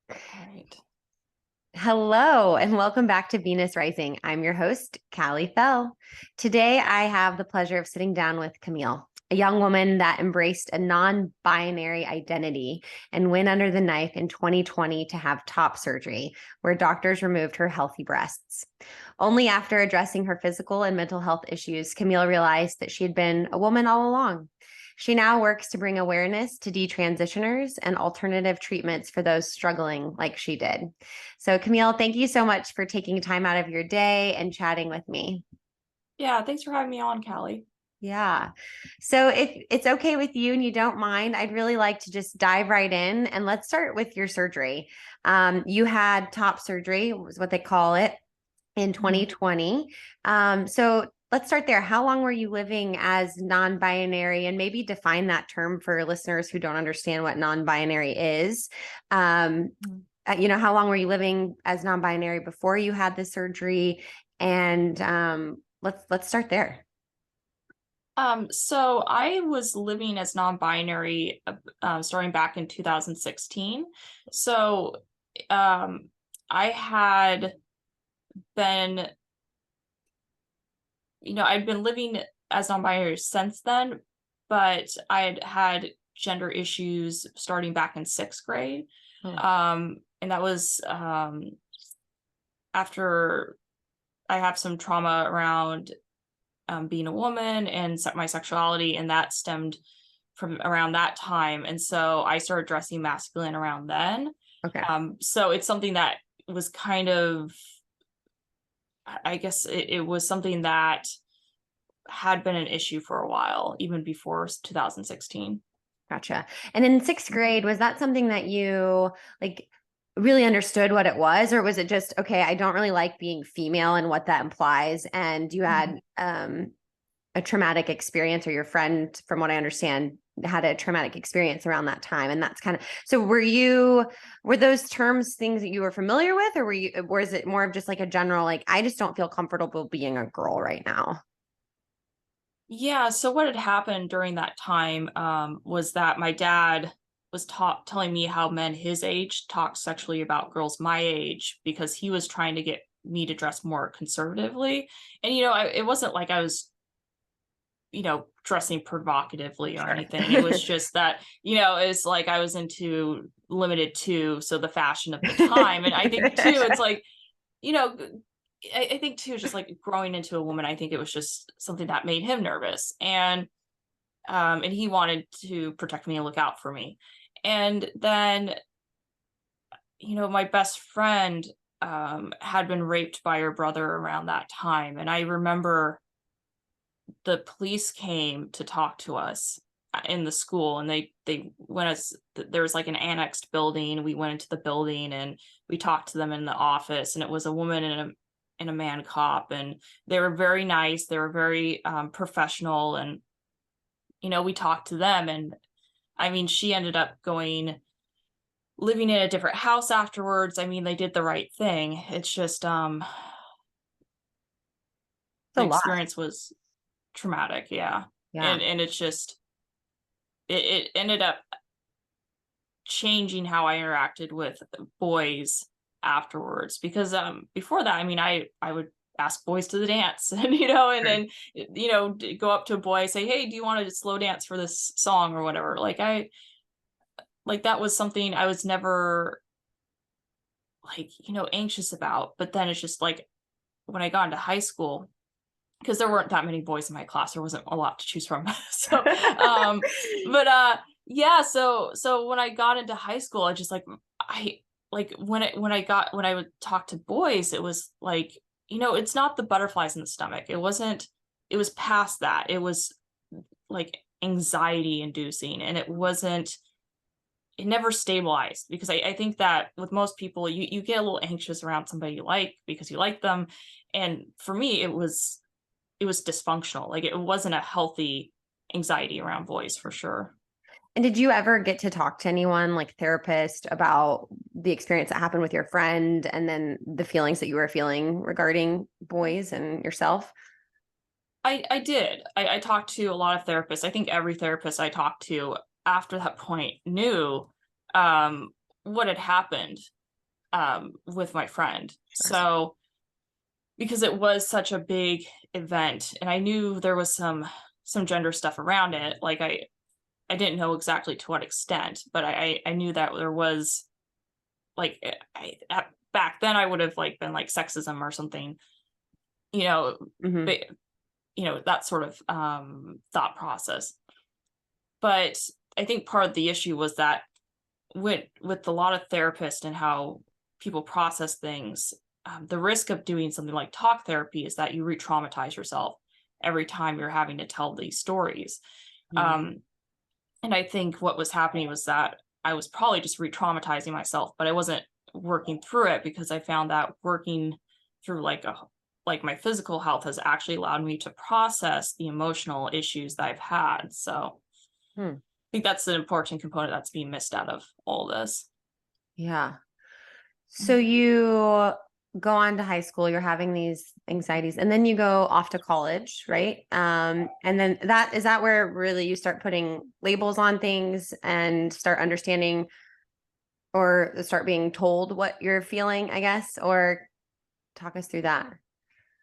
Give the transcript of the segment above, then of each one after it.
All right. Hello, and welcome back to Venus Rising. I'm your host, Callie Fell. Today, I have the pleasure of sitting down with Camille, a young woman that embraced a non binary identity and went under the knife in 2020 to have top surgery, where doctors removed her healthy breasts. Only after addressing her physical and mental health issues, Camille realized that she had been a woman all along. She now works to bring awareness to detransitioners and alternative treatments for those struggling like she did. So, Camille, thank you so much for taking time out of your day and chatting with me. Yeah, thanks for having me on, Callie. Yeah. So, if it's okay with you and you don't mind, I'd really like to just dive right in and let's start with your surgery. You had top surgery, was what they call it, in Mhm. 2020. So, let's start there. How long were you living as non binary? And maybe define that term for listeners who don't understand what non binary is. Um, Mhm. how long were you living as non-binary before you had the surgery? And let's start there. So I was living as non-binary starting back in 2016. So um, I had been, I'd been living as non-binary since then, but I had had gender issues starting back in sixth grade. Oh, And that was after I have some trauma around being a woman and my sexuality, and that stemmed from around that time. And so I started dressing masculine around then. okay. So it's something that was kind of, I guess it was something that had been an issue for a while, even before 2016. Gotcha. And in sixth grade, was that something that you like really understood what it was, or was it just, okay, I don't really like being female and what that implies? And you Mhm. had a traumatic experience, or your friend, from what I understand, had a traumatic experience around that time. And that's kind of, so were those terms things that you were familiar with, or was it more of just like a general, like, I just don't feel comfortable being a girl right now? Yeah, so what had happened during that time was that my dad was telling me how men his age talk sexually about girls my age because he was trying to get me to dress more conservatively. And it wasn't like I was dressing provocatively or Sure. anything. It was just that, it's like I was into limited two, so the fashion of the time. And I think too, it's like, you know, I think too, just like growing into a woman, I think it was just something that made him nervous. And he wanted to protect me and look out for me. And then, my best friend had been raped by her brother around that time. And I remember the police came to talk to us in the school, and they went us there was like an annexed building. We went into the building and we talked to them in the office, and it was a woman and a man cop, and they were very nice. They were very professional, and we talked to them. And I mean, she ended up going living in a different house afterwards. I mean, they did the right thing. It's just It's a the lot. experience was traumatic, yeah. Yeah. And it's just it ended up changing how I interacted with boys afterwards, because before that, I mean, I would ask boys to the dance and and Sure. then go up to a boy, say, hey, do you want to slow dance for this song or whatever. Like that was something I was never like anxious about. But then it's just like when I got into high school, because there weren't that many boys in my class, there wasn't a lot to choose from. So but yeah, so when I got into high school, I just I like when I would talk to boys, it was like, it's not the butterflies in the stomach. It was past that. It was like anxiety inducing, and it never stabilized, because I think that with most people, you get a little anxious around somebody you like because you like them. And for me, it was dysfunctional. Like, it wasn't a healthy anxiety around boys, for sure. And did you ever get to talk to anyone, like therapist, about the experience that happened with your friend and then the feelings that you were feeling regarding boys and yourself? I did. I talked to a lot of therapists. I think every therapist I talked to after that point knew what had happened. with my friend. Sure. So because it was such a big event and I knew there was some gender stuff around it, like I didn't know exactly to what extent, but I knew that there was like back then I would have like been like sexism or something, you know, Hmm. but that sort of thought process. But I think part of the issue was that with a lot of therapists and how people process things, the risk of doing something like talk therapy is that you re-traumatize yourself every time you're having to tell these stories. Um, and I think what was happening was that I was probably just re-traumatizing myself, but I wasn't working through it because I found that working through like my physical health has actually allowed me to process the emotional issues that I've had. So Hmm. I think that's an important component that's being missed out of all this. Yeah. So you go on to high school, you're having these anxieties, and then you go off to college, right? And then that where really you start putting labels on things and start understanding or start being told what you're feeling, I guess, or talk us through that.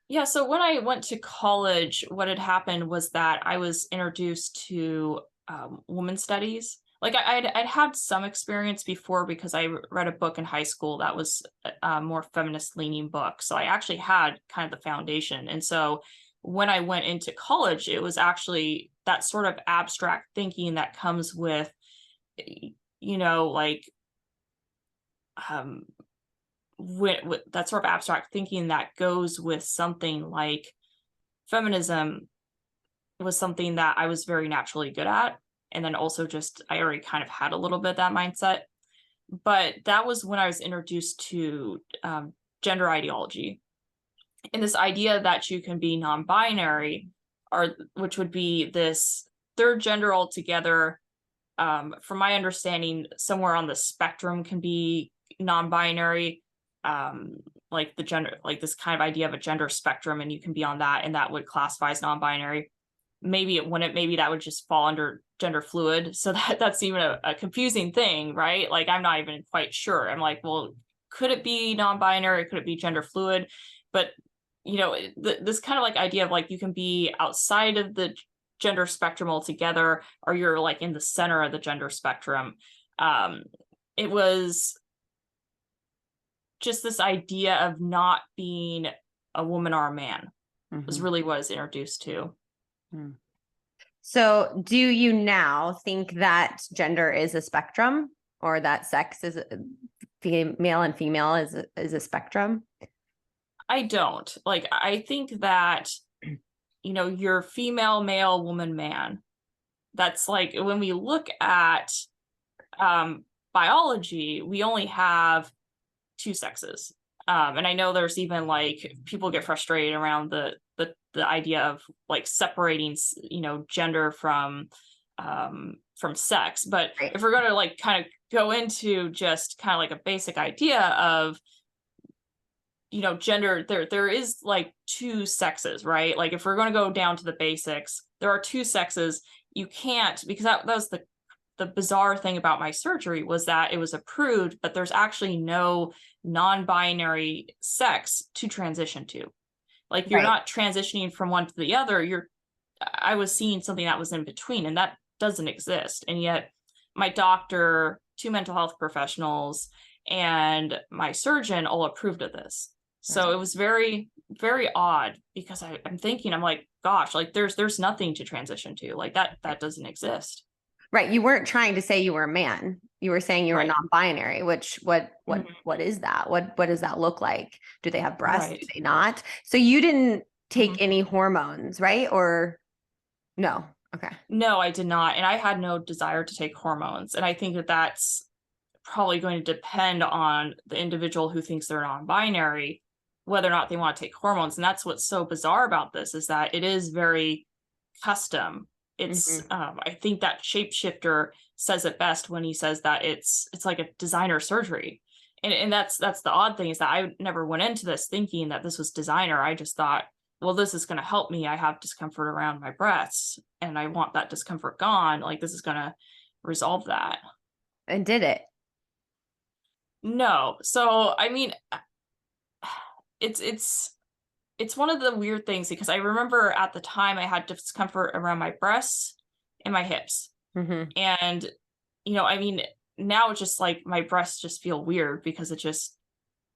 Yeah, so when I went to college, what had happened was that I was introduced to women's studies. Like I'd had some experience before because I read a book in high school that was a more feminist leaning book. So I actually had kind of the foundation. And so when I went into college, it was actually that sort of abstract thinking that comes with, like um, with that sort of abstract thinking that goes with something like feminism was something that I was very naturally good at. And then also just, I already kind of had a little bit of that mindset. But that was when I was introduced to gender ideology and this idea that you can be non binary, or which would be this third gender altogether. From my understanding, somewhere on the spectrum can be non binary. Like the gender, like this kind of idea of a gender spectrum, and you can be on that, and that would classify as non binary. Maybe that would just fall under gender fluid, so that's even a confusing thing, right? Like I'm not even quite sure. I'm like, well, could it be non-binary, could it be gender fluid? But this kind of like idea of like you can be outside of the gender spectrum altogether, or you're like in the center of the gender spectrum. It was just this idea of not being a woman or a man was Mhm. really what I was introduced to. Hmm. So, do you now think that gender is a spectrum, or that sex is male and female is a spectrum? I don't. Like, I think that, you're female, male, woman, man. That's like when we look at um, biology, we only have two sexes. And I know there's even like people get frustrated around the idea of like separating, gender from sex. But Right. if we're going to like kind of go into just kind of like a basic idea of gender, there is like two sexes, right? Like if we're going to go down to the basics, there are two sexes. You can't, because that was the bizarre thing about my surgery was that it was approved, but there's actually no non-binary sex to transition to. Like you're Right. not transitioning from one to the other. I was seeing something that was in between, and that doesn't exist. And yet my doctor, two mental health professionals, and my surgeon all approved of this. So Right. it was very, very odd because I'm thinking, I'm like, gosh, like there's nothing to transition to. Like that doesn't exist. Right. You weren't trying to say you were a man. You were saying you were Right. non-binary, which Mhm. what is that? What does that look like? Do they have breasts? Right. Do they not? So you didn't take Mhm. any hormones, right? Or no? Okay. No, I did not. And I had no desire to take hormones. And I think that that's probably going to depend on the individual who thinks they're non-binary, whether or not they want to take hormones. And that's what's so bizarre about this is that it is very custom. It's Hmm. I think that shapeshifter says it best when he says that it's like a designer surgery. And that's the odd thing is that I never went into this thinking that this was designer. I just thought, well, this is going to help me. I have discomfort around my breasts and I want that discomfort gone. Like this is going to resolve that. And did it? No. So, I mean, it's it's one of the weird things because I remember at the time I had discomfort around my breasts and my hips. Hmm. And, I mean, now it's just like my breasts just feel weird because it just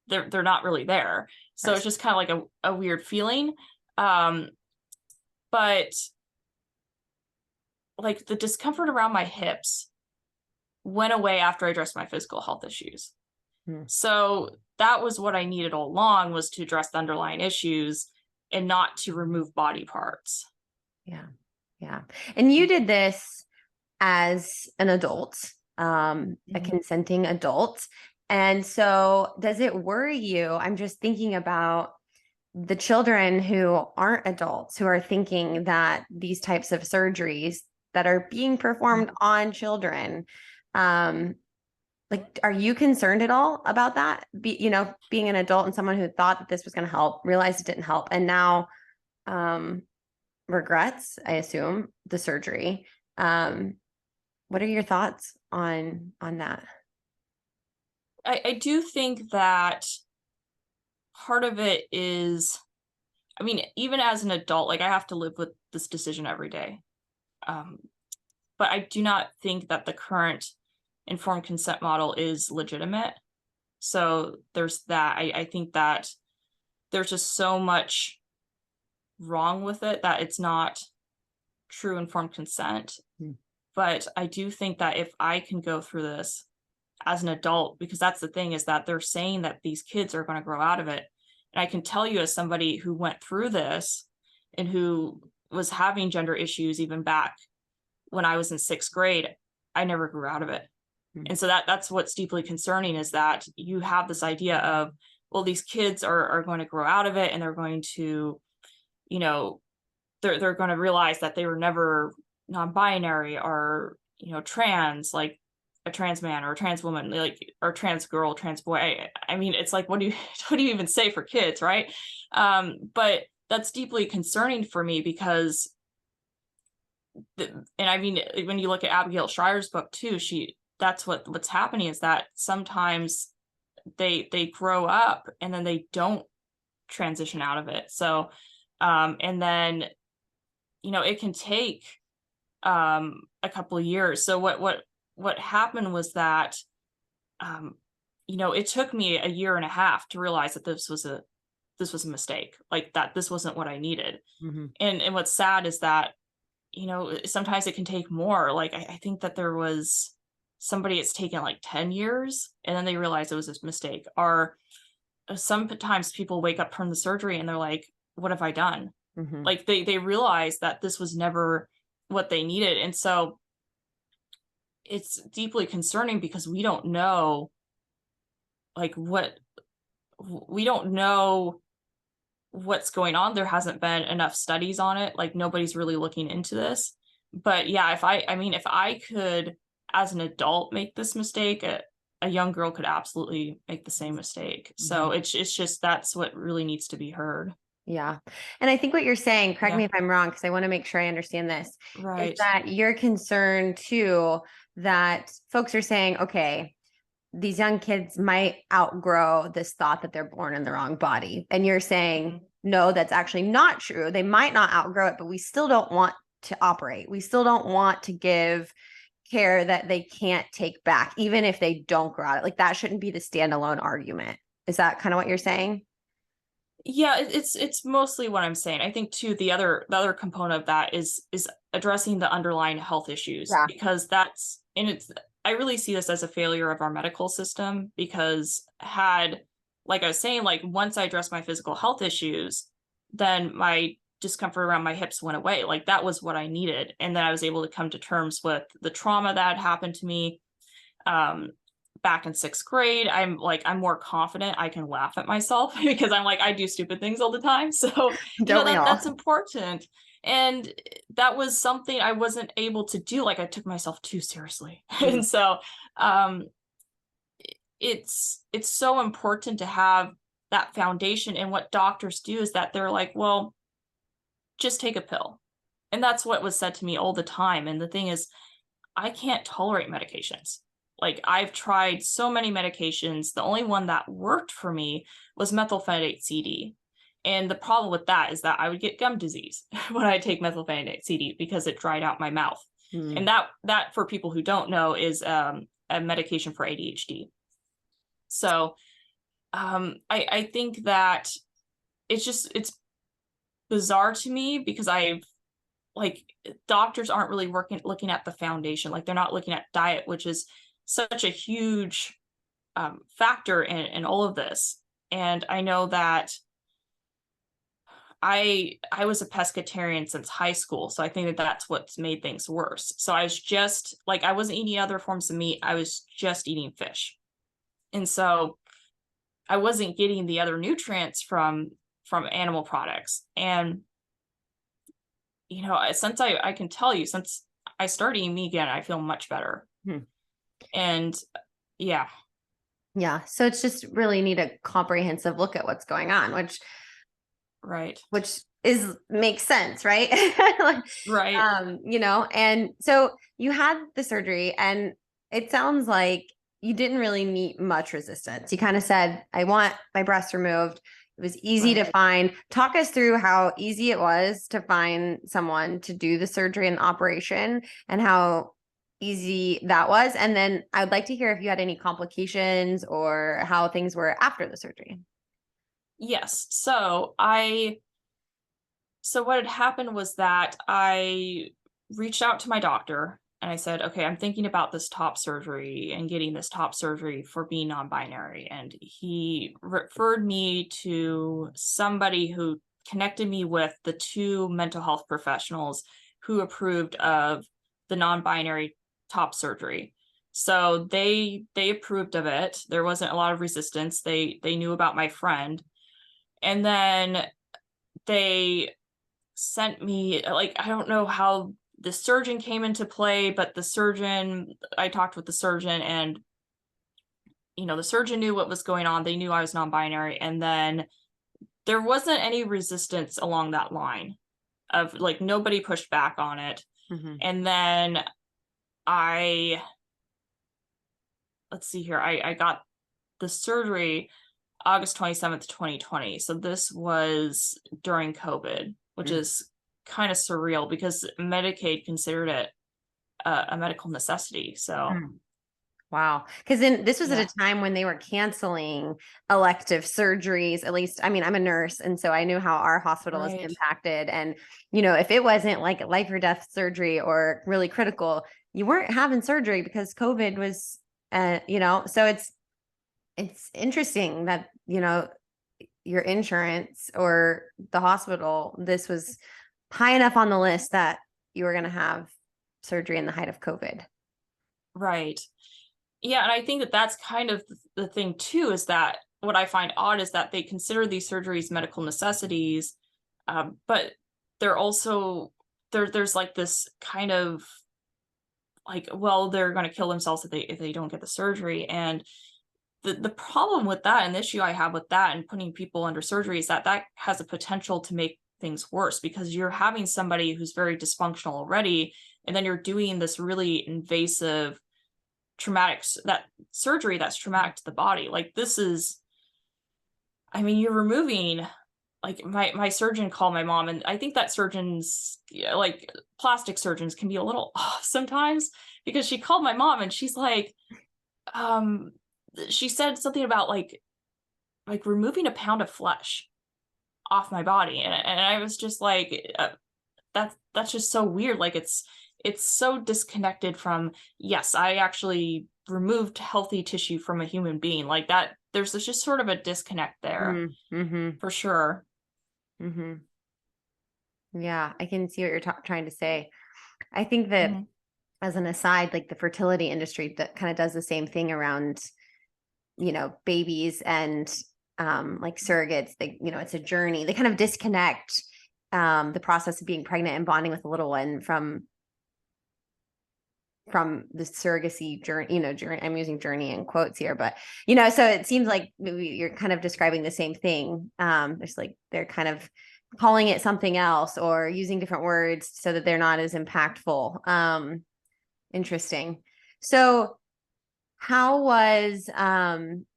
they're not really there. So it's Right. just kind of like a weird feeling. Um, but like the discomfort around my hips went away after I addressed my physical health issues. Mm. So that was what I needed all along, was to address the underlying issues and not to remove body parts. Yeah. Yeah. And you did this as an adult, a Mhm. consenting adult. And so, does it worry you? I'm just thinking about the children who aren't adults who are thinking that these types of surgeries that are being performed on children, um, like, are you concerned at all about that? Being an adult and someone who thought that this was going to help, realized it didn't help, and now um, regrets, I assume, the surgery. Um, what are your thoughts on that? I do think that part of it is, I mean, even as an adult, like I have to live with this decision every day. Um, but I do not think that the current informed consent model is legitimate. So there's that. I think that there's just so much wrong with it that it's not true informed consent. Mm. But I do think that if I can go through this as an adult, because that's the thing, is that they're saying that these kids are going to grow out of it. And I can tell you, as somebody who went through this and who was having gender issues even back when I was in sixth grade, I never grew out of it. Mm. And so that's what's deeply concerning, is that you have this idea of, well, these kids are going to grow out of it and they're going to, you know, they're going to realize that they were never non-binary or, trans, like a trans man or a trans woman, like, or trans girl, trans boy. I mean, it's like, what do you what do you even say for kids, right? But that's deeply concerning for me because and I mean, when you look at Abigail Schreier's book too, that's what's happening, is that sometimes they grow up and then they don't transition out of it. So and then, it can take a couple of years. So what happened was that um it took me a year and a half to realize that this was a mistake, like that this wasn't what I needed. Mhm. And what's sad is that, sometimes it can take more. Like I think that there was somebody, it's taken like 10 years and then they realized it was a mistake. Or sometimes people wake up from the surgery and they're like, what have I done? Mhm. Like they realize that this was never what they needed. And so it's deeply concerning because we don't know, like, we don't know what's going on. There hasn't been enough studies on it. Like nobody's really looking into this. But yeah, if I could, as an adult, make this mistake, a young girl could absolutely make the same mistake. So Mhm. it's just, that's what really needs to be heard. Yeah. And I think what you're saying, correct me Yeah. if I'm wrong, because I want to make sure I understand this, is Right. that you're concerned too that folks are saying, okay, these young kids might outgrow this thought that they're born in the wrong body. And you're saying, Mhm. no, that's actually not true. They might not outgrow it, but we still don't want to operate. We still don't want to give care that they can't take back, even if they don't grow out it. Like that shouldn't be the standalone argument. Is that kind of what you're saying? Yeah, it's mostly what I'm saying. I think too, the other component of that is addressing the underlying health issues, Yeah. because it's, I really see this as a failure of our medical system, because like I was saying, like once I addressed my physical health issues, then my discomfort around my hips went away. Like that was what I needed. And then I was able to come to terms with the trauma that had happened to me. Um, Back in sixth grade, I'm more confident. I can laugh at myself because I'm like, I do stupid things all the time. So, Don't we that's all? important. And that was something I wasn't able to do. Like I took myself too seriously. Mm. And so um it's so important to have that foundation. And what doctors do is that they're like, well, just take a pill. And that's what was said to me all the time. And the thing is, I can't tolerate medications. like I've tried so many medications. The only one that worked for me was methylphenidate CD. And the problem with that is that I would get gum disease when I take methylphenidate CD because it dried out my mouth. And that for people who don't know is a medication for ADHD. So I think that it's bizarre to me because like doctors aren't really looking at the foundation. Like they're not looking at diet, which is such a huge factor in all of this. And I know that I was a pescatarian since high school, so I think that that's what's made things worse. So I was just like, I wasn't eating other forms of meat, I was just eating fish. And so I wasn't getting the other nutrients from animal products. And since I can tell you, since I started eating meat again, I feel much better. And yeah. Yeah. So it's just really need a comprehensive look at what's going on, which makes sense, right? Like, Right. and so you had the surgery and it sounds like you didn't really meet much resistance. You kind of said, I want my breast removed. It was easy to find. Talk us through how easy it was to find someone to do the surgery and operation and how easy that was. And then I'd like to hear if you had any complications or how things were after the surgery. Yes. So what had happened was that I reached out to my doctor and I said, okay, I'm thinking about this top surgery and getting this top surgery for being non-binary. And he referred me to somebody who connected me with the two mental health professionals who approved of the non-binary top surgery. So they approved of it. There wasn't a lot of resistance. They knew about my friend. And then they sent me, like, I don't know how the surgeon came into play, but I talked with the surgeon and, the surgeon knew what was going on. They knew I was non-binary. And then there wasn't any resistance along that line of like, nobody pushed back on it. And then let's see here. I got the surgery August 27th, 2020. So this was during COVID, which is kind of surreal because Medicaid considered it a medical necessity. So wow. Because then this was at a time when they were canceling elective surgeries. At least, I mean, I'm a nurse, and so I knew how our hospital was impacted. And, if it wasn't like life or death surgery or really critical, you weren't having surgery because COVID was, so it's interesting that, your insurance or the hospital, this was high enough on the list that you were going to have surgery in the height of COVID. Right. Yeah. And I think that that's kind of the thing too, is that what I find odd is that they consider these surgeries medical necessities. But they're also, there's like this kind of like, well, they're going to kill themselves if they don't get the surgery. And the problem with that, and the issue I have with that and putting people under surgery, is that has a potential to make things worse because you're having somebody who's very dysfunctional already, and then you're doing this really invasive surgery that's traumatic to the body. Like this is, I mean, you're removing, like my surgeon called my mom, and I think that surgeons, like plastic surgeons, can be a little off sometimes, because she called my mom and she's like, she said something about like removing a pound of flesh off my body. And I was just like, that's just so weird. Like it's so disconnected from, yes, I actually removed healthy tissue from a human being. Like that, there's just sort of a disconnect there for sure. Yeah, I can see what you're trying to say. I think that as an aside, like the fertility industry that kind of does the same thing around babies and like surrogates. It's a journey. They kind of disconnect the process of being pregnant and bonding with a little one from the surrogacy journey, journey. I'm using journey in quotes here, but so it seems like maybe you're kind of describing the same thing. There's like, they're kind of calling it something else or using different words so that they're not as impactful. Interesting. So How was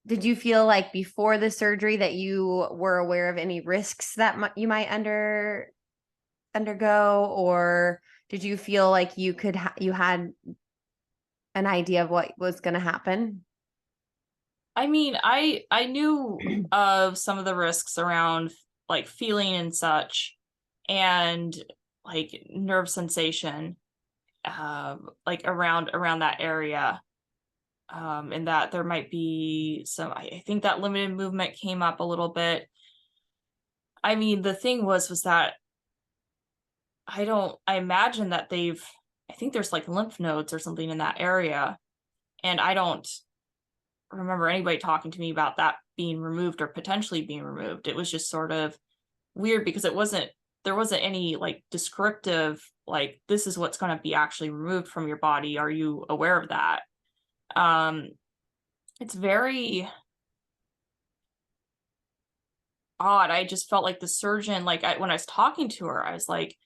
did you feel like before the surgery that you were aware of any risks that you might undergo, or did you feel like you had an idea of what was going to happen? I mean, I knew of some of the risks around like feeling and such, and like nerve sensation, like around that area. And that there might be some. I think that limited movement came up a little bit. I mean, the thing was that I imagine that I think there's like lymph nodes or something in that area, and I don't remember anybody talking to me about that being removed or potentially being removed. It was just sort of weird because there wasn't any like descriptive, like, this is what's going to be actually removed from your body. Are you aware of that? Um, it's very odd. I just felt like the surgeon, like when I was talking to her, I was like,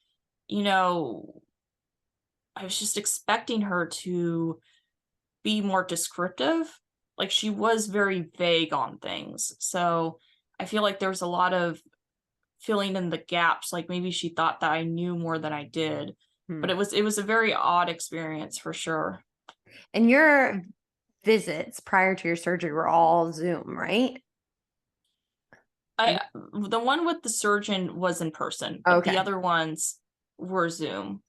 you know, I was just expecting her to be more descriptive. Like she was very vague on things. So I feel like there was a lot of filling in the gaps. Like maybe she thought that I knew more than I did. Hmm. But it was a very odd experience for sure. And your visits prior to your surgery were all Zoom, right? I The one with the surgeon was in person, but the Okay. other ones were Zoom.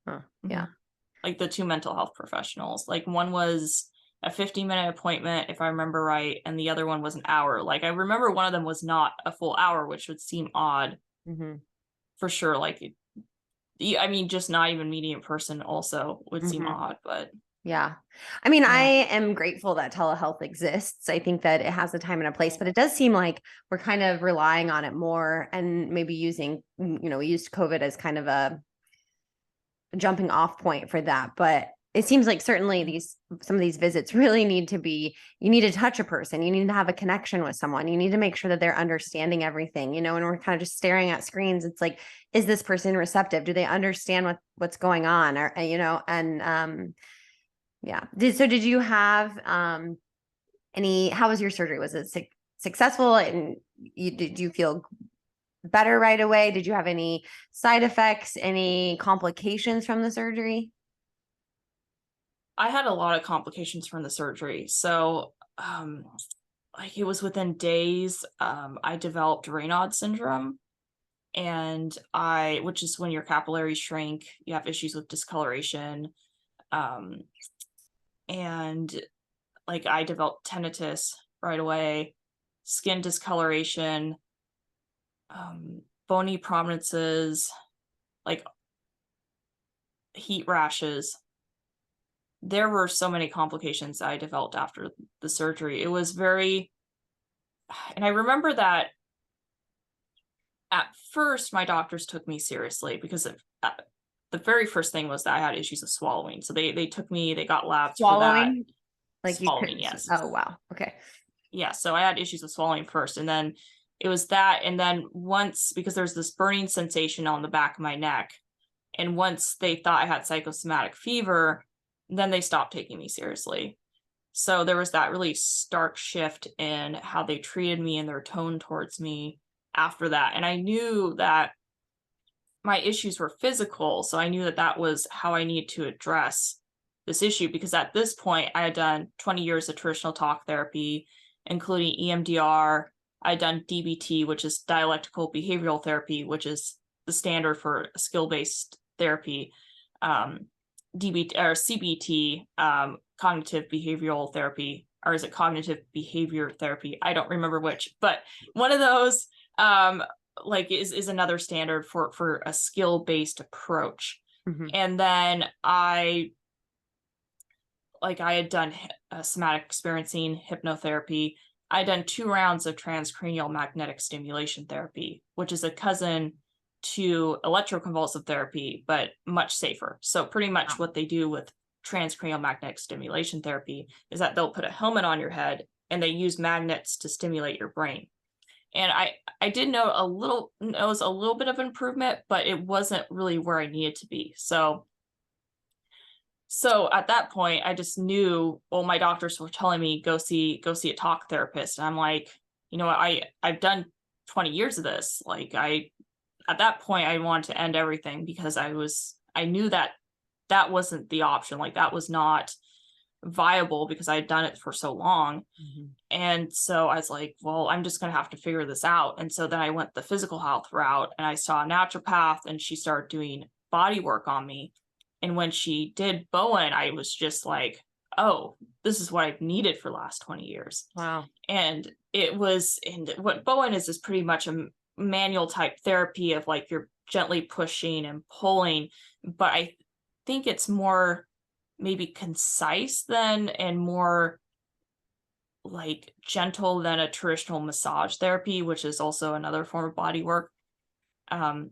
Huh. Yeah. Mhm. Like the two mental health professionals. Like one was a 15-minute appointment, if I remember right, and the other one was an hour. Like I remember one of them was not a full hour, which would seem odd Hmm. for sure. Like, I mean, just not even meeting in person also would seem Hmm. odd, but Yeah. I mean, I yeah. am grateful that telehealth exists. I think that it has a time and a place, but it does seem like we're kind of relying on it more and maybe using, we used COVID as kind of a jumping off point for that. But it seems like certainly some of these visits really need to be, you need to touch a person, you need to have a connection with someone, you need to make sure that they're understanding everything, and we're kind of just staring at screens. It's like, is this person receptive? Do they understand what's going on? Or, and yeah. Did you have how was your surgery? Was it successful, and did you feel better right away? Did you have any side effects, any complications from the surgery? I had a lot of complications from the surgery. So, like it was within days, I developed Raynaud syndrome, and which is when your capillaries shrink, you have issues with discoloration, um, and like I developed tinnitus right away, skin discoloration, bony prominences, like heat rashes. There were so many complications I developed after the surgery. It was very, and I remember that at first my doctors took me seriously because the very first thing was that I had issues of swallowing. So they took me, they got labs for that. Swallowing? Like you Swallowing, couldn't. yes. Oh, wow. Okay. Yeah, so I had issues with swallowing first, and then it was that, and then once, because there's this burning sensation on the back of my neck, and once they thought I had psychosomatic fever, then they stopped taking me seriously. So there was that really stark shift in how they treated me and their tone towards me after that. And I knew that my issues were physical, so I knew that that was how I needed to address this issue, because at this point I had done 20 years of traditional talk therapy, including EMDR. I'd done DBT, which is dialectical behavioral therapy, which is the standard for skill-based therapy. DBT or CBT, cognitive behavioral therapy, or is it cognitive behavior therapy? I don't remember which, but one of those like is another standard for a skill-based approach. Hmm. And then I had done somatic experiencing hypnotherapy. I'd done 2 rounds of transcranial magnetic stimulation therapy, which is a cousin to electroconvulsive therapy, but much safer. So pretty much what they do with transcranial magnetic stimulation therapy is that they'll put a helmet on your head and they use magnets to stimulate your brain. And I did notice a little bit of improvement, but it wasn't really where I needed to be. So So at that point, I just knew, well, my doctors were telling me, go see a talk therapist. And I'm like, you know what, I've done 20 years of this. Like at that point, I wanted to end everything because I knew that wasn't the option. Like that was not viable because I had done it for so long. Mhm. And so I was like, well, I'm just going to have to figure this out. And so then I went the physical health route, and I saw a naturopath, and she started doing body work on me. And when she did Bowen, I was just like, oh, this is what I've needed for the last 20 years. Wow. And what Bowen is pretty much a manual type therapy of like you're gently pushing and pulling. But I think it's more maybe concise and more like gentle than a traditional massage therapy, which is also another form of body work. Um,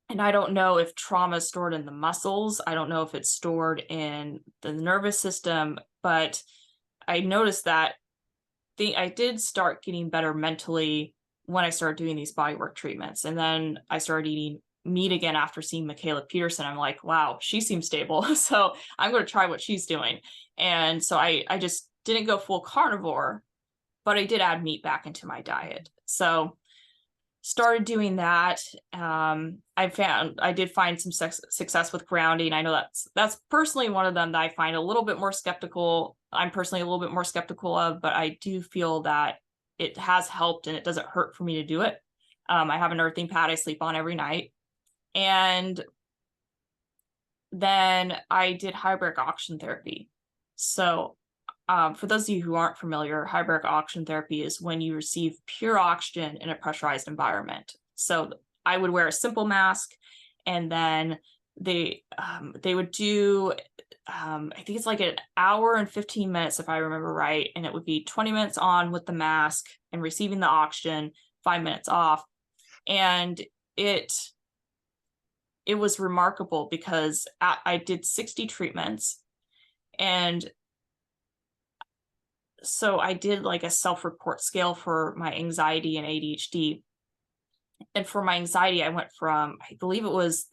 and I don't know if trauma is stored in the muscles. I don't know if it's stored in the nervous system, but I noticed that I did start getting better mentally when I started doing these bodywork treatments. And then I started eating meat again after seeing Michaela Peterson. I'm like, wow, she seems stable. So I'm going to try what she's doing. And so I just didn't go full carnivore, but I did add meat back into my diet. So started doing that. I did find some success with grounding. I know that's personally one of them that I find a little bit more skeptical. I'm personally a little bit more skeptical of, but I do feel that it has helped and it doesn't hurt for me to do it. I have an earthing pad I sleep on every night. And then I did hyperbaric oxygen therapy. So for those of you who aren't familiar, hyperbaric oxygen therapy is when you receive pure oxygen in a pressurized environment. So I would wear a simple mask, and then they would do I think it's like an hour and 15 minutes if I remember right, and it would be 20 minutes on with the mask and receiving the oxygen, 5 minutes off. And it was remarkable because I did 60 treatments. And so I did like a self-report scale for my anxiety and ADHD. And for my anxiety, I went from, I believe it was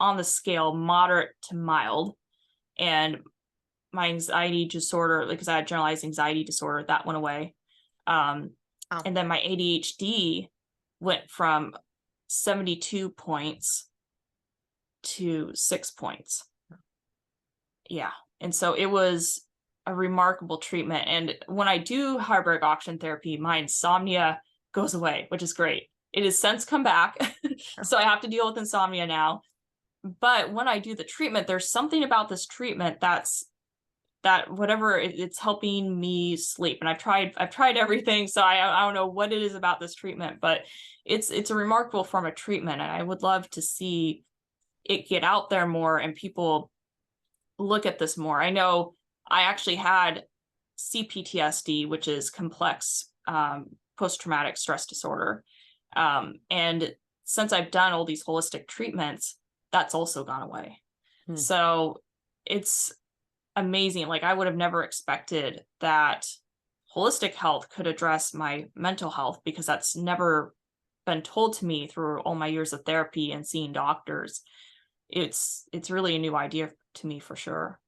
on the scale, moderate to mild. And my anxiety disorder, because I had generalized anxiety disorder, that went away. And then my ADHD went from 72 points to 6 points. Yeah. And so it was a remarkable treatment. And when I do hyperbaric oxygen therapy, my insomnia goes away, which is great. It has since come back. So I have to deal with insomnia now. But when I do the treatment, there's something about this treatment that whatever it's helping me sleep. And I've tried everything. So I don't know what it is about this treatment, but it's a remarkable form of treatment. And I would love to see it get out there more and people look at this more. I know I actually had CPTSD, which is complex post-traumatic stress disorder. And since I've done all these holistic treatments, that's also gone away. So it's amazing. Like I would have never expected that holistic health could address my mental health, because that's never been told to me through all my years of therapy and seeing doctors. It's really a new idea to me for sure.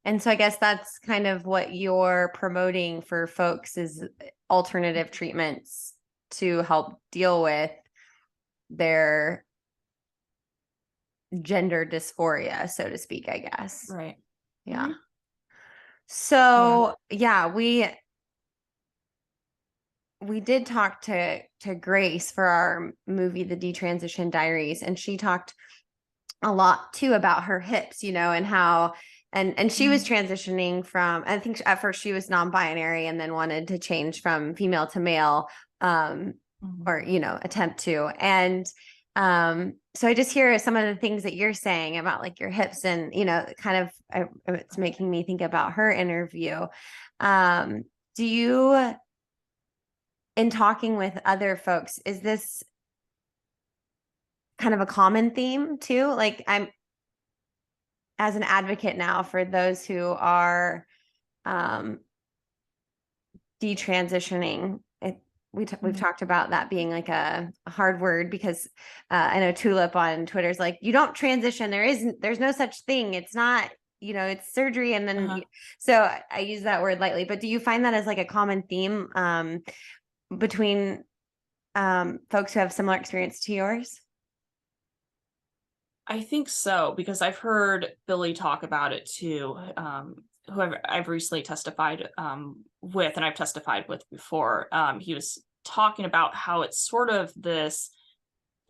And so I guess that's kind of what you're promoting for folks, is alternative treatments to help deal with their gender dysphoria, so to speak, I guess. Right. Yeah. So yeah, we did talk to Grace for our movie, The Detransition Diaries, and she talked a lot too about her hips, and how and she was transitioning from, I think at first she was non-binary and then wanted to change from female to male, or attempt to. And so I just hear some of the things that you're saying about like your hips, and kind of it's making me think about her interview. Do you, in talking with other folks, is this kind of a common theme too? Like, I'm, as an advocate now for those who are detransitioning, we've talked about that being like a hard word, because I know Tulip on Twitter is like, you don't transition. There's no such thing. It's not it's surgery. And then, Uh-huh. so I use that word lightly, but do you find that as like a common theme between folks who have similar experience to yours? I think so, because I've heard Billy talk about it too, who I've recently testified with, and I've testified with before. He was talking about how it's sort of this,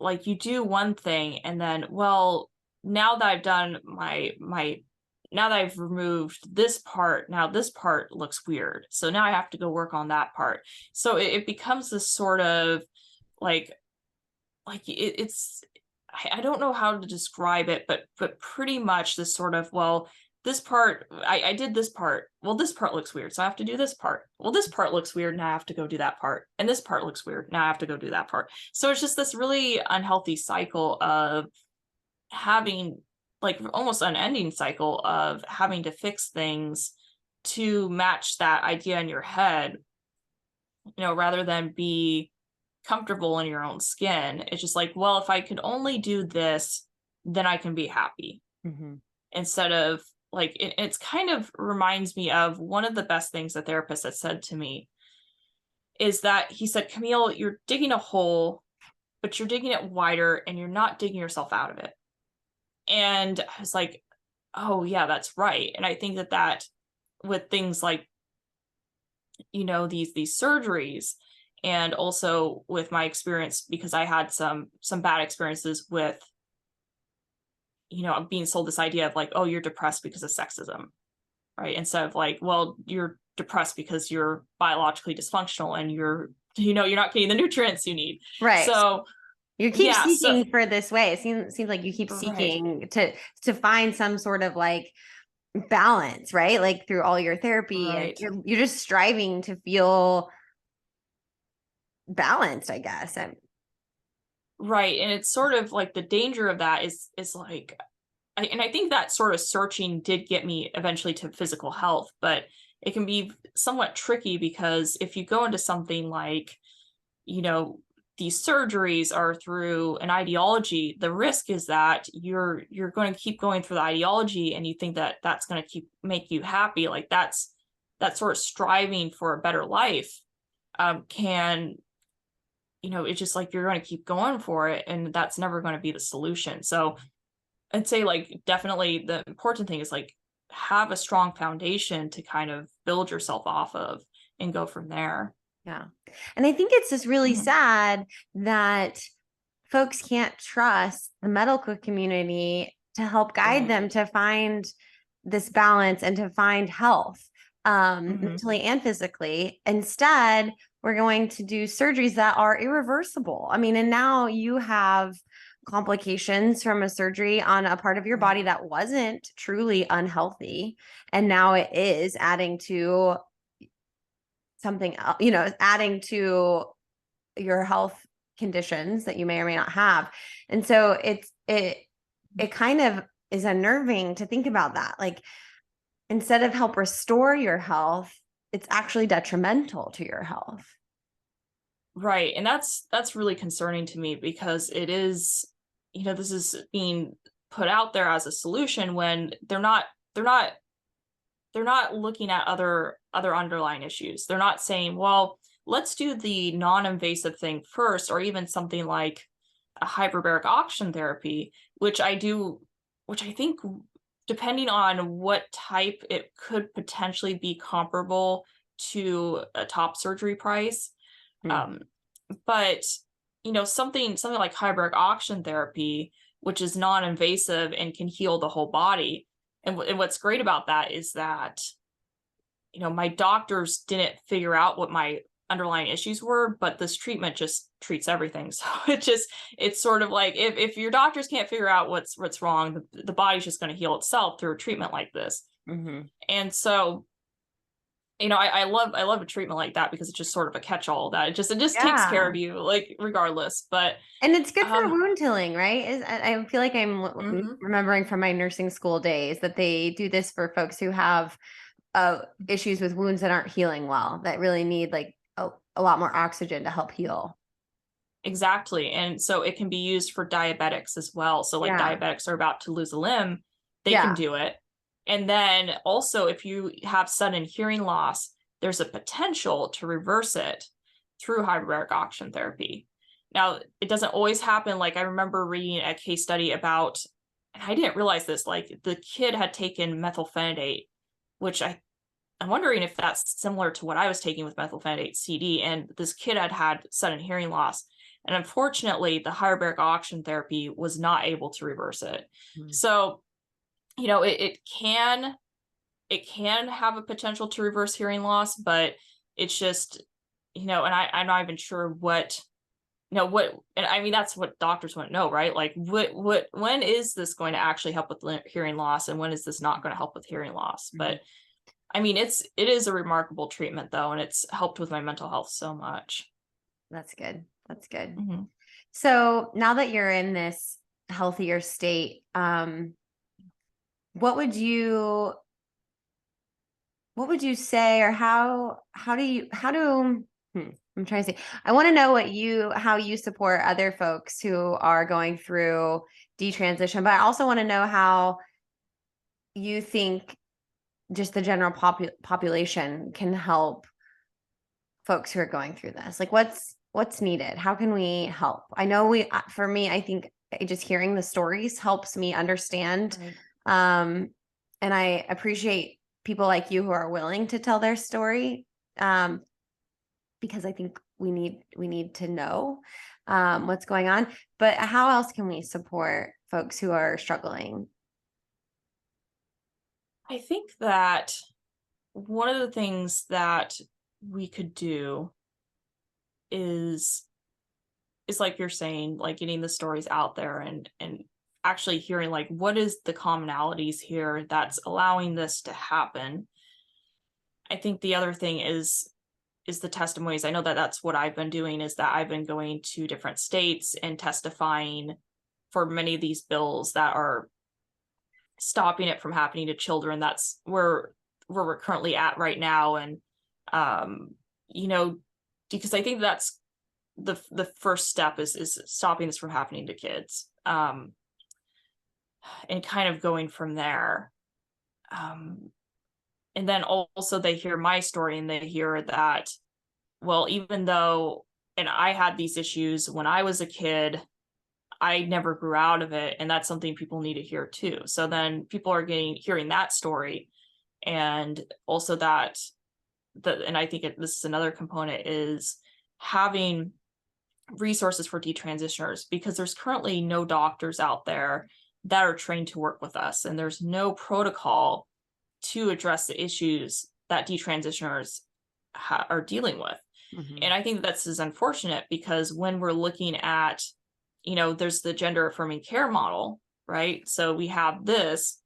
like, you do one thing and then, well, now that I've done now that I've removed this part, now this part looks weird. So now I have to go work on that part. So it becomes this sort of like it's I don't know how to describe it, but pretty much this sort of, well, this part, I did this part. Well, this part looks weird, so I have to do this part. Well, this part looks weird, now I have to go do that part. And this part looks weird, now I have to go do that part. So it's just this really unhealthy cycle of having, like, almost unending cycle of having to fix things to match that idea in your head, rather than be comfortable in your own skin. It's just like, well, if I could only do this, then I can be happy. Mm-hmm. Instead of like, it's kind of reminds me of one of the best things a therapist has said to me is that he said, Camille, you're digging a hole, but you're digging it wider and you're not digging yourself out of it. And I was like, oh yeah, that's right. And I think that with things like, these surgeries, and also with my experience, because I had some bad experiences with, being sold this idea of like, oh, you're depressed because of sexism, right? Instead of like, well, you're depressed because you're biologically dysfunctional and you're not getting the nutrients you need. Right. So You keep yeah, so seeking for this way. It seems like you keep right, seeking to find some sort of like balance, right? Like through all your therapy, and right, you're just striving to feel balanced, I guess. And right. And it's sort of like the danger of that is like, I think that sort of searching did get me eventually to physical health, but it can be somewhat tricky because if you go into something like, you know, these surgeries are through an ideology, the risk is that you're going to keep going through the ideology and you think that that's going to keep make you happy. Like that sort of striving for a better life can, it's just like you're going to keep going for it and that's never going to be the solution. So I'd say like definitely the important thing is like have a strong foundation to kind of build yourself off of and go from there. yeah. And I think it's just really Mhm. sad that folks can't trust the medical community to help guide them Right. to find this balance and to find health, Hmm. mentally and physically. Instead, we're going to do surgeries that are irreversible. I mean, and now you have complications from a surgery on a part of your Right. body that wasn't truly unhealthy. And now it is adding to something else, adding to your health conditions that you may or may not have. And so it kind of is unnerving to think about that. Like instead of help restore your health, it's actually detrimental to your health. Right. And that's really concerning to me because it is, this is being put out there as a solution when they're not they're not looking at other underlying issues. They're not saying, well, let's do the non-invasive thing first, or even something like a hyperbaric oxygen therapy, which I think, depending on what type, it could potentially be comparable to a top surgery price. Hmm. Um, but something like hyperbaric oxygen therapy, which is non-invasive and can heal the whole body. And what's great about that is that my doctors didn't figure out what my underlying issues were, but this treatment just treats everything. So it's sort of like if your doctors can't figure out what's wrong, the body's just going to heal itself through a treatment like this. Mm-hmm. And so I love a treatment like that because it's just sort of a catch-all that it just takes care Yeah. of you, like, regardless. But And it's good for um wound healing, right? I feel like I'm mhm. remembering from my nursing school days that they do this for folks who have issues with wounds that aren't healing well, that really need like a lot more oxygen to help heal. Exactly. And so it can be used for diabetics as well. So like Yeah. diabetics are about to lose a limb, they can Yeah. do it. And then also, if you have sudden hearing loss, there's a potential to reverse it through hyperbaric oxygen therapy. Now, it doesn't always happen. Like, I remember reading a case study about, and I didn't realize this, like the kid had taken methylphenidate, which I'm wondering if that's similar to what I was taking with methylphenidate CD. And this kid had sudden hearing loss. And unfortunately, the hyperbaric oxygen therapy was not able to reverse it. Mm. So, you know, it can have a potential to reverse hearing loss, but it's just, you know, and I'm not even sure what, you know, what, and I mean, that's what doctors want to know, right? Like, when is this going to actually help with hearing loss, and when is this not going to help with hearing loss? Mm-hmm. But I mean, it is a remarkable treatment though, and it's helped with my mental health so much. That's good. That's good. Mm-hmm. So now that you're in this healthier state, what would you say, or I'm trying to say, I want to know how you support other folks who are going through detransition, but I also want to know how you think just the general population can help folks who are going through this. Like, what's needed? How can we help? I know for me, I think just hearing the stories helps me understand. Right. And I appreciate people like you who are willing to tell their story, because I think we need to know what's going on. But how else can we support folks who are struggling? I think that one of the things that we could do is like you're saying, like getting the stories out there and actually hearing like what is the commonalities here that's allowing this to happen. I think the other thing is the testimonies. I know that that's what I've been doing, is that I've been going to different states and testifying for many of these bills that are stopping it from happening to children. That's where we're currently at right now. And you know, because I think that's the first step is stopping this from happening to kids, and kind of going from there. And then also they hear my story and they hear that, well, even though, and I had these issues when I was a kid, I never grew out of it. And that's something people need to hear too. So then people are hearing that story. And also and I think this is another component, is having resources for detransitioners, because there's currently no doctors out there that are trained to work with us. And there's no protocol to address the issues that detransitioners are dealing with. Mm-hmm. And I think that's is unfortunate, because when we're looking at, you know, there's the gender affirming care model, right? So we have this,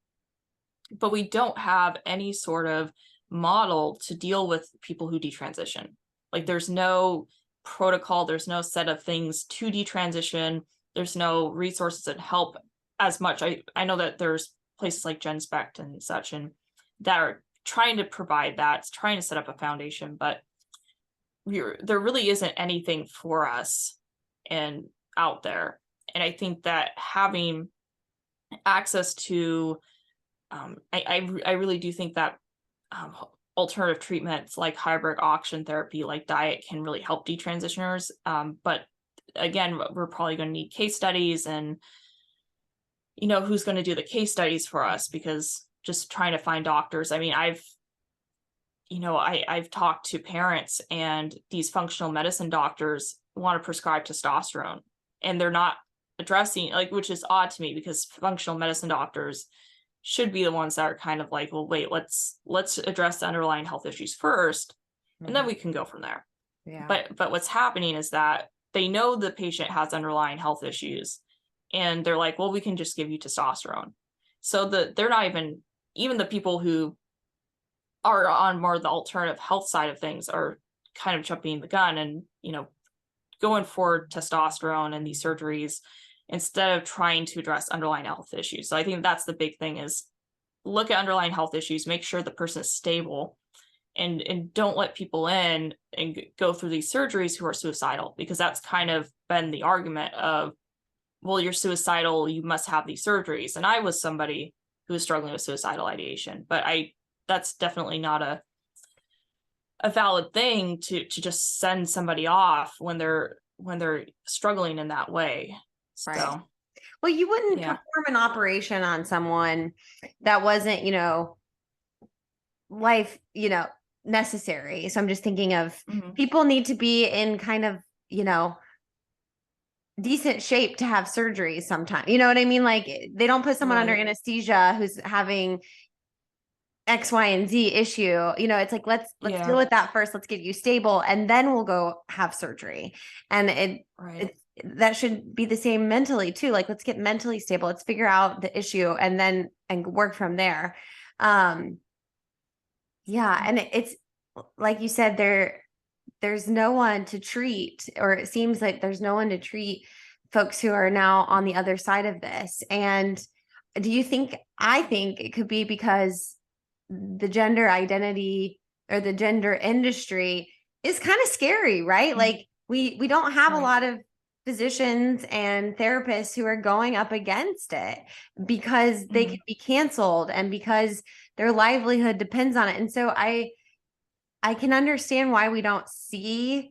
but we don't have any sort of model to deal with people who detransition. Like, there's no protocol, there's no set of things to detransition, there's no resources that help as much. I know that there's places like GenSpect and such, and that are trying to provide that, trying to set up a foundation, but there really isn't anything for us and out there. And I think that having access to, I really do think that alternative treatments like hyperbaric oxygen therapy, like diet, can really help detransitioners. But again, we're probably going to need case studies, and you know, who's going to do the case studies for us? Because just trying to find doctors. I mean, I've talked to parents, and these functional medicine doctors want to prescribe testosterone, and they're not addressing, like, which is odd to me, because functional medicine doctors should be the ones that are kind of like, well, wait, let's address the underlying health issues first, and then we can go from there. Yeah. But what's happening is that they know the patient has underlying health issues, and they're like, well, we can just give you testosterone. So they're not even the people who are on more the alternative health side of things are kind of jumping the gun and, you know, going for testosterone and these surgeries instead of trying to address underlying health issues. So I think that's the big thing, is look at underlying health issues, make sure the person is stable, and don't let people in and go through these surgeries who are suicidal, because that's kind of been the argument of, well, you're suicidal, you must have these surgeries. And I was somebody who is struggling with suicidal ideation. But that's definitely not a valid thing to just send somebody off when they're struggling in that way. Right. So well, you wouldn't yeah. perform an operation on someone that wasn't, life, necessary. So I'm just thinking of people need to be in kind of, decent shape to have surgery sometimes. You know what I mean? Like they don't put someone under anesthesia who's having X, Y, and Z issue. It's like, let's deal with that first. Let's get you stable. And then we'll go have surgery. And that should be the same mentally too. Like, let's get mentally stable. Let's figure out the issue and work from there. Yeah. And it's like you said, there's no one to treat, or it seems like there's no one to treat folks who are now on the other side of this. And I think it could be because the gender identity or the gender industry is kind of scary, right? Like we don't have a lot of physicians and therapists who are going up against it because they can be canceled and because their livelihood depends on it. And so I can understand why we don't see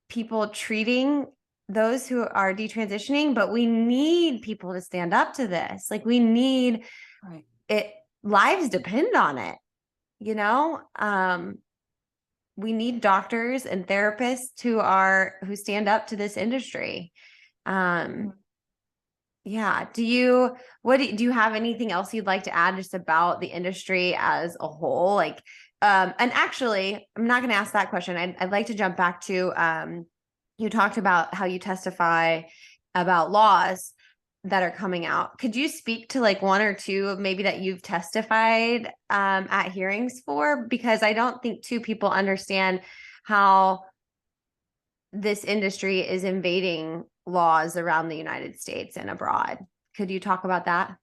people treating those who are detransitioning, but we need people to stand up to this. Like we need it. Lives depend on it. We need doctors and therapists who stand up to this industry. Yeah. Do you have anything else you'd like to add just about the industry as a whole? Like, and actually, I'm not going to ask that question. I'd like to jump back to, you talked about how you testify about laws that are coming out. Could you speak to like one or two maybe that you've testified at hearings for? Because I don't think two people understand how this industry is invading laws around the United States and abroad. Could you talk about that?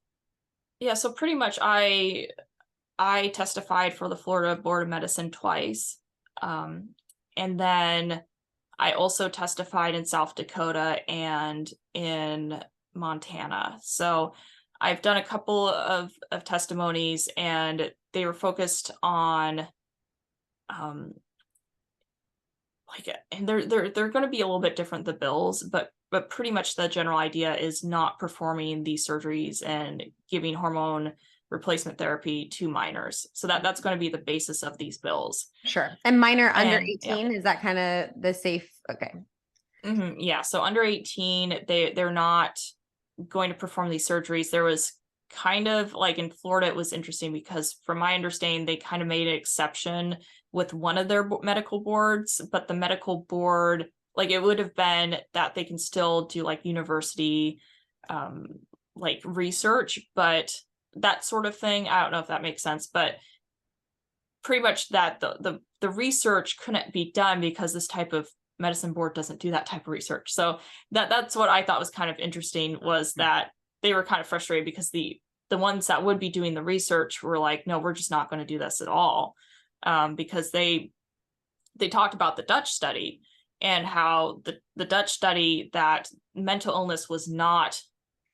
Yeah, so pretty much I testified for the Florida Board of Medicine twice. And then I also testified in South Dakota and in Montana. So I've done a couple of testimonies, and they were focused on and they're going to be a little bit different, the bills, but pretty much the general idea is not performing these surgeries and giving hormone replacement therapy to minors. So that's going to be the basis of these bills. Sure. And minor under 18, is that kind of the safe? Okay. Yeah. So under 18, they're not going to perform these surgeries. There was kind of like in Florida, it was interesting because from my understanding, they kind of made an exception with one of their medical boards, but the medical board, like it would have been that they can still do like university, like research, but that sort of thing. I don't know if that makes sense, but pretty much that the research couldn't be done because this type of medicine board doesn't do that type of research. So that's what I thought was kind of interesting, was that they were kind of frustrated because the ones that would be doing the research were like, no, we're just not going to do this at all. Because they talked about the Dutch study and how the Dutch study, that mental illness was not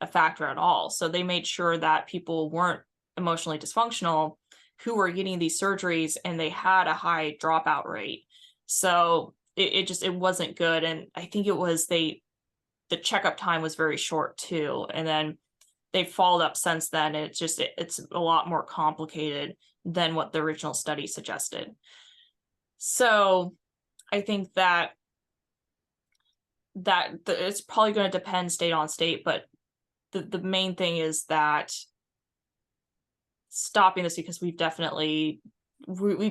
a factor at all. So they made sure that people weren't emotionally dysfunctional who were getting these surgeries, and they had a high dropout rate. So it wasn't good. And I think it was the checkup time was very short too. And then they followed up since then. And it's a lot more complicated than what the original study suggested. So I think that it's probably going to depend state on state, but the main thing is that stopping this, because we've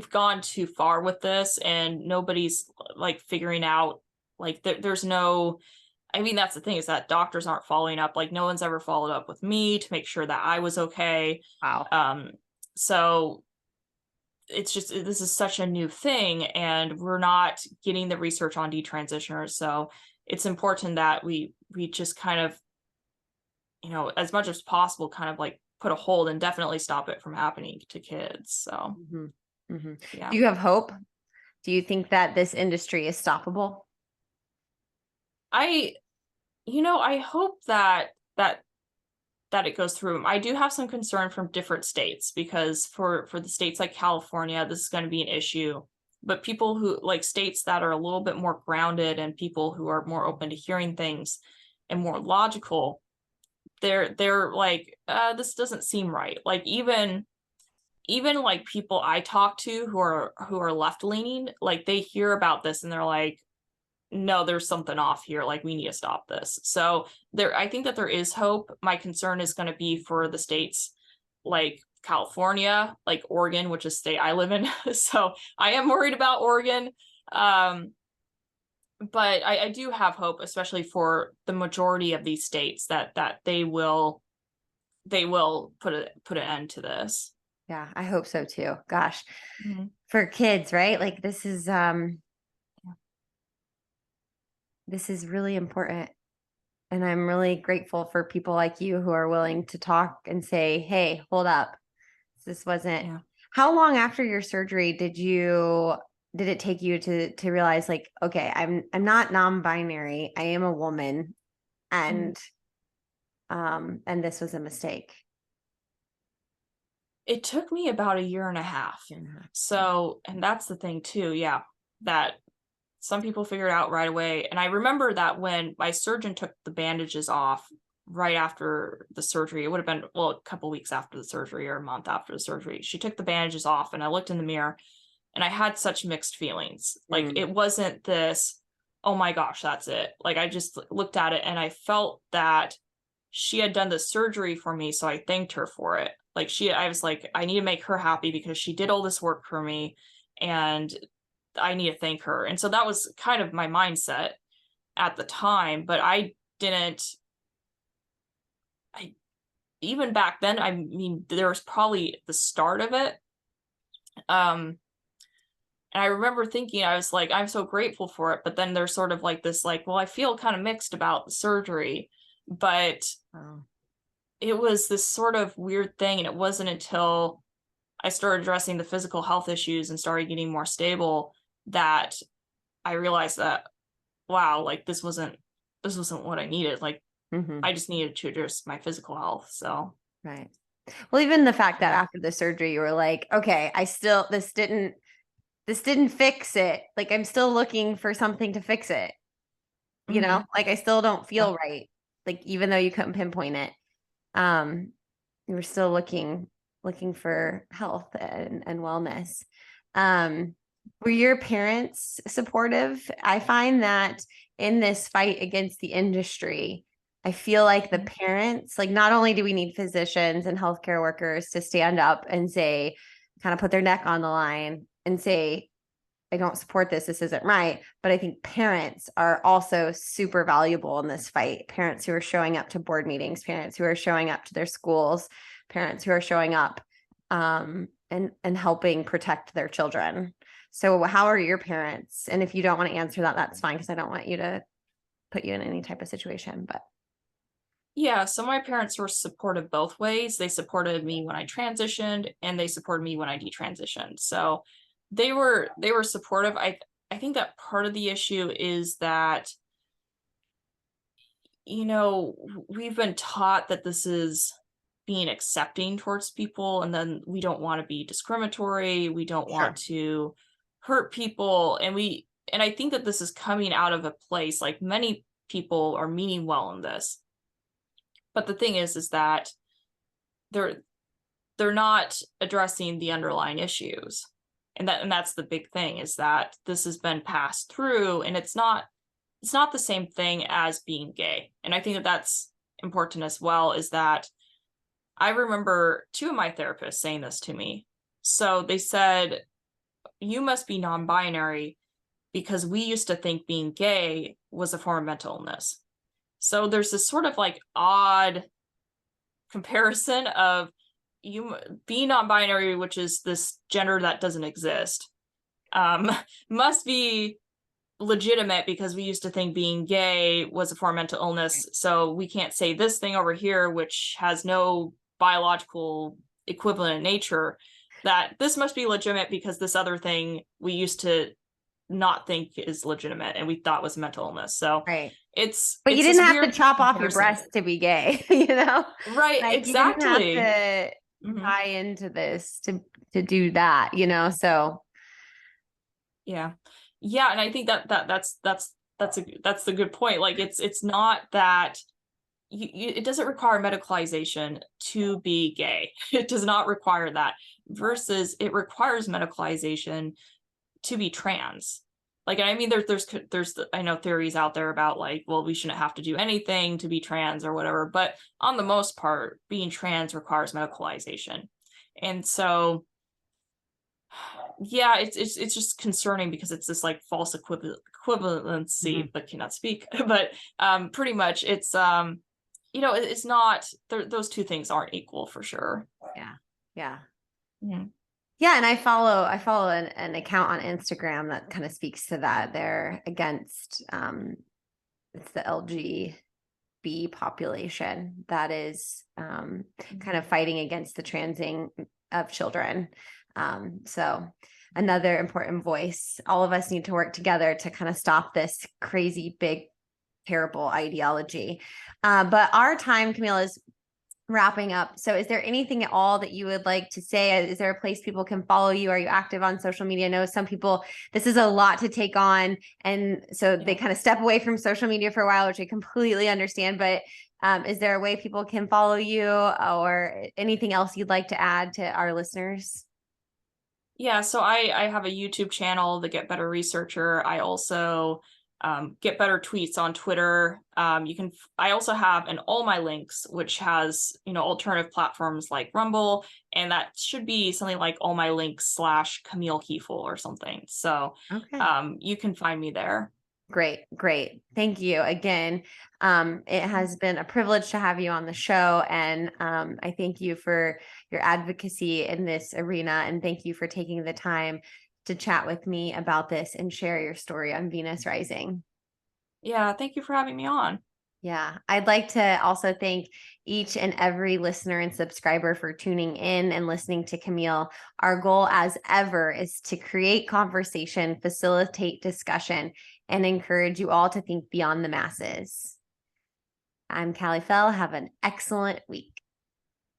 gone too far with this, and nobody's like figuring out, like there's no, I mean, that's the thing, is that doctors aren't following up. Like no one's ever followed up with me to make sure that I was okay. Wow. So it's just, this is such a new thing, and we're not getting the research on detransitioners. So it's important that we just kind of, as much as possible, kind of like put a hold and definitely stop it from happening to kids. So yeah. Do you have hope? Do you think that this industry is stoppable? I hope that that it goes through. I do have some concern from different states, because for the states like California, this is going to be an issue. But people who like states that are a little bit more grounded, and people who are more open to hearing things and more logical, they're like, this doesn't seem right. Like even like people I talk to who are left leaning, like they hear about this and they're like, no, there's something off here. Like, we need to stop this. So I think that there is hope. My concern is going to be for the states like California, like Oregon, which is the state I live in. So I am worried about Oregon. But I do have hope, especially for the majority of these states, that they will put an end to this. Yeah, I hope so too. Gosh, Mhm. for kids, right? Like this is really important. And I'm really grateful for people like you who are willing to talk and say, hey, hold up. This wasn't. Yeah. How long after your surgery did it take you to realize, like, okay, I'm not non-binary. I am a woman, and this was a mistake. It took me about a year and a half. So, and that's the thing too, yeah, that some people figure it out right away. And I remember that when my surgeon took the bandages off right after the surgery, it would have been, well, a couple weeks after the surgery or a month after the surgery, she took the bandages off, and I looked in the mirror and I had such mixed feelings. Like, it wasn't this, oh my gosh, that's it. Like, I just looked at it and I felt that she had done the surgery for me, so I thanked her for it. Like, I was like, I need to make her happy because she did all this work for me, and I need to thank her. And so that was kind of my mindset at the time. But even back then, I mean, there was probably the start of it. And I remember thinking, I was like, I'm so grateful for it. But then there's sort of like this, like, well, I feel kind of mixed about the surgery. But it was this sort of weird thing. And it wasn't until I started addressing the physical health issues and started getting more stable that I realized that, wow, like this wasn't what I needed. Like, I just needed to address my physical health. So right. Well, even the fact that after the surgery you were like, okay, this didn't fix it. Like, I'm still looking for something to fix it. You know, like I still don't feel right. Like, even though you couldn't pinpoint it, you were still looking for health and wellness. Were your parents supportive? I find that in this fight against the industry, I feel like the parents, like, not only do we need physicians and healthcare workers to stand up and say, kind of put their neck on the line and say, I don't support this. This isn't right. But I think parents are also super valuable in this fight. Parents who are showing up to board meetings, parents who are showing up to their schools, parents who are showing up and helping protect their children. So how are your parents? And if you don't want to answer that, that's fine, because I don't want you to put you in any type of situation. But yeah, so my parents were supportive both ways. They supported me when I transitioned, and they supported me when I detransitioned. So they were supportive. I think that part of the issue is that, you know, we've been taught that this is being accepting towards people, and then we don't want to be discriminatory. We don't want to hurt people. And I think that this is coming out of a place, like, many people are meaning well in this. But the thing is that they're not addressing the underlying issues. And that's the big thing, is that this has been passed through, and it's not the same thing as being gay. And I think that that's important as well, is that I remember two of my therapists saying this to me. So they said, you must be non-binary because we used to think being gay was a form of mental illness. So there's this sort of like odd comparison of you being non-binary, which is this gender that doesn't exist, must be legitimate because we used to think being gay was a form of mental illness. So we can't say this thing over here, which has no biological equivalent in nature, that this must be legitimate because this other thing we used to not think is legitimate and we thought was mental illness. So Right. it's But you this didn't have to weird chop off your comparison. breast to be gay, you know? Right, Like you didn't have exactly. to Mhm. buy into this to do that, you know? So Yeah. Yeah, and I think that's the good point. Like it's not that it doesn't require medicalization to be gay. It does not require that. Versus it requires medicalization to be trans. Like, I mean, I know theories out there about like, well, we shouldn't have to do anything to be trans or whatever, but on the most part, being trans requires medicalization. And so yeah, it's just concerning because it's this like false equivalency, but cannot speak. But pretty much it's it's not those two things aren't equal for sure. yeah. Yeah. Mhm. Yeah, and I follow an account on Instagram that kind of speaks to that. They're against it's the LGB population that is kind of fighting against the transing of children. So another important voice. All of us need to work together to kind of stop this crazy big terrible ideology. But our time, Camille, is wrapping up. So is there anything at all that you would like to say? Is there a place people can follow you? Are you active on social media? I know some people, this is a lot to take on. And so they kind of step away from social media for a while, which I completely understand. But is there a way people can follow you or anything else you'd like to add to our listeners? Yeah, so I have a YouTube channel, the Get Better Researcher. I also get better tweets on Twitter. I also have an All My Links, which has alternative platforms like Rumble, and that should be something like All My Links / Camille Kiefel or something. So Okay. you can find me there. Great, great. Thank you again. It has been a privilege to have you on the show, and I thank you for your advocacy in this arena, and thank you for taking the time to chat with me about this and share your story on Venus Rising. Yeah, thank you for having me on. Yeah, I'd like to also thank each and every listener and subscriber for tuning in and listening to Camille. Our goal, as ever, is to create conversation, facilitate discussion, and encourage you all to think beyond the masses. I'm Callie Fell. Have an excellent week.